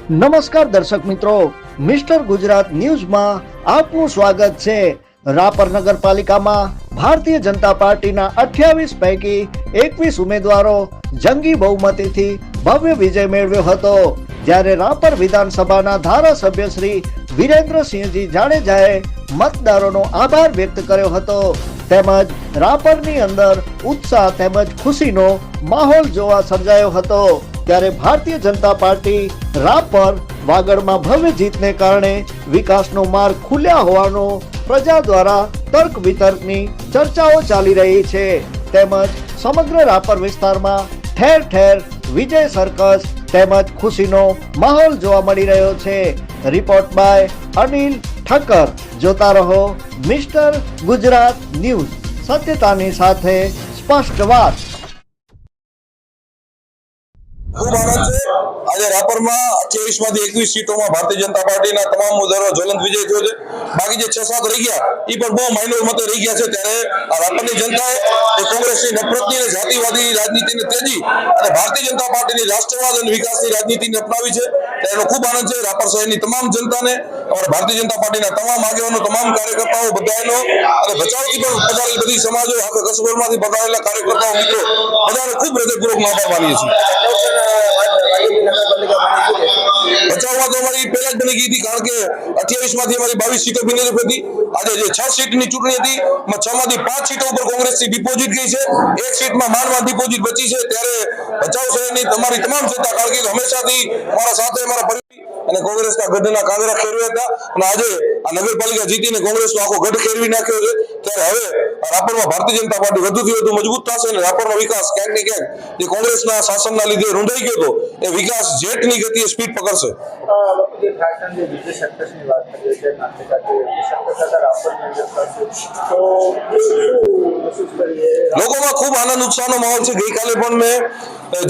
નમસ્કાર દર્શક મિત્રો, મિસ્ટર ગુજરાત ન્યૂઝમાં આપનું સ્વાગત છે। રાપર નગરપાલિકામાં ભારતીય જનતા પાર્ટીના 28 પૈકી 21 ઉમેદવારો જંગી બહુમતીથી ભવ્ય વિજય મેળવ્યો હતો, જ્યારે રાપર વિધાનસભાના ધારાસભ્ય શ્રી વિરેન્દ્રસિંહજી જાડેજાએ મતદારોનો આભાર વ્યક્ત કર્યો હતો, તેમજ રાપરની અંદર ઉત્સાહ તેમજ ખુશીનો માહોલ જોવા સર્જાયો હતો। ત્યારે ભારતીય જનતા પાર્ટી રાપર વાગડમાં ભવ્ય જીતને કારણે વિકાસનો માર્ગ ખુલ્યા હોવાનો પ્રજા દ્વારા તર્ક વિતર્કની ચર્ચાઓ ચાલી રહી છે, તેમજ સમગ્ર રાપર વિસ્તારમાં ઠેર ઠેર વિજય સર્કસ તેમજ ખુશીનો માહોલ જોવા મળી રહ્યો છે। Report by Anil Thakkar. જોતા રહો મિસ્ટર ગુજરાત ન્યૂઝ, સત્યતાની સાથે સ્પષ્ટ વાત। ખૂબ આનંદ છે। આજે રાપરમાં 28 માંથી 21 સીટોમાં ભારતીય જનતા પાર્ટીના તમામ ઉમેદવારો જ્વલંત વિજય થયો છે। બાકી જે 6-7 રહી ગયા એ પણ બહુ માઇનોર મતે રહી ગયા છે, ત્યારે રાપરની જનતાએ કોંગ્રેસની નફરતની અને જાતિવાદી રાજનીતિને તેજી અને ભારતીય જનતા પાર્ટીની રાષ્ટ્રવાદ અને વિકાસની રાજનીતિને અપનાવી છે, ત્યારે એનો ખૂબ આનંદ છે। રાપર શહેરની તમામ જનતાને અમારા ભારતીય જનતા પાર્ટીના તમામ આગેવાનો, તમામ કાર્યકર્તાઓ બધાનો અને ભચાઉથી પણ પધારેલ બધી સમાજો, આખા કચ્છભરમાંથી પધારેલા કાર્યકર્તાઓ મિત્રો બધાને ખૂબ હૃદયપૂર્વક આભાર માનીએ છીએ। ભચાઉમાં તો અમારી પહેલા જ બની ગઈ હતી, કારણ કે 28 માંથી અમારી 22 સીટો બિનહરીફ હતી। આજે જે 6 સીટની ચૂંટણી હતી, 6 માંથી 5 સીટો ઉપર કોંગ્રેસની ડિપોઝિટ ગઈ છે, 1 સીટમાં માંડ ડિપોઝિટ બચી છે, ત્યારે ભચાઉ શહેરની તમારી તમામ જનતા, કારણ કે હંમેશાથી અમારા સાથે અમારા અને કોંગ્રેસના ગઢના કાંગરા ખેરવ્યા હતા, અને આજે આ નગરપાલિકા જીતીને કોંગ્રેસનો આખો ગઢ ખેરવી નાખ્યો છે, ત્યારે હવે રાપરમાં ભારતીય જનતા પાર્ટી વધુથી વધુ મજબૂત થશે અને રાપરનો વિકાસ ક્યાંક ને ક્યાંક જે કોંગ્રેસના શાસનના લીધે રૂંધાઈ ગયો હતો એ વિકાસ જેટની ગતિએ સ્પીડ પકડશે। લોકોમાં ખૂબ આનંદ ઉત્સાહનો માહોલ છે। ગઈકાલે પણ મેં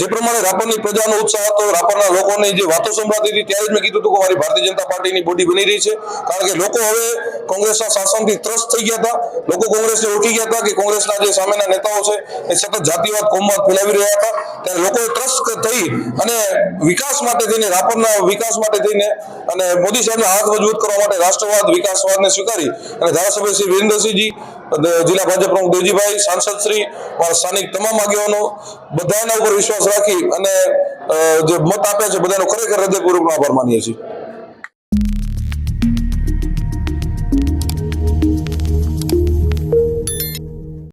જે પ્રમાણે રાપરની પ્રજાનો ઉત્સાહ હતો, રાપરના લોકોની જે વાતો સંભળાતી હતી, ત્યારે જ મેં કીધું હતું કે અમારી ભારતીય જનતા પાર્ટીની બોડી બની રહી છે, કારણ કે લોકો હવે કોંગ્રેસના શાસનથી ત્રસ્ત થઈ ગયા હતા। લોકો કોંગ્રેસને ઓળખી ગયા હતા કે કોંગ્રેસના જે સામેના નેતાઓ છે એ સતત જાતિવાદ, કોમવાદ ફેલાવી રહ્યા હતા, ત્યારે લોકોએ ત્રસ્ત થઈ અને વિકાસ માટે થઈને, રાપરના વિકાસ માટે થઈને અને મોદી સાહેબના હાથ મજબૂત કરવા માટે રાષ્ટ્રવાદ, વિકાસવાદને સ્વીકારી અને ધારાસભ્ય શ્રી વિરેન્દ્રસિંહજી, જિલ્લા ભાજપ પ્રમુખ દેવજીભાઈ, સાંસદ શ્રી, સ્થાનિક તમામ આગેવાનો બધાના ઉપર વિશ્વાસ રાખી અને જે મત આપ્યા છે બધાનો ખરેખર હૃદયપૂર્વક આભાર માનીએ છીએ।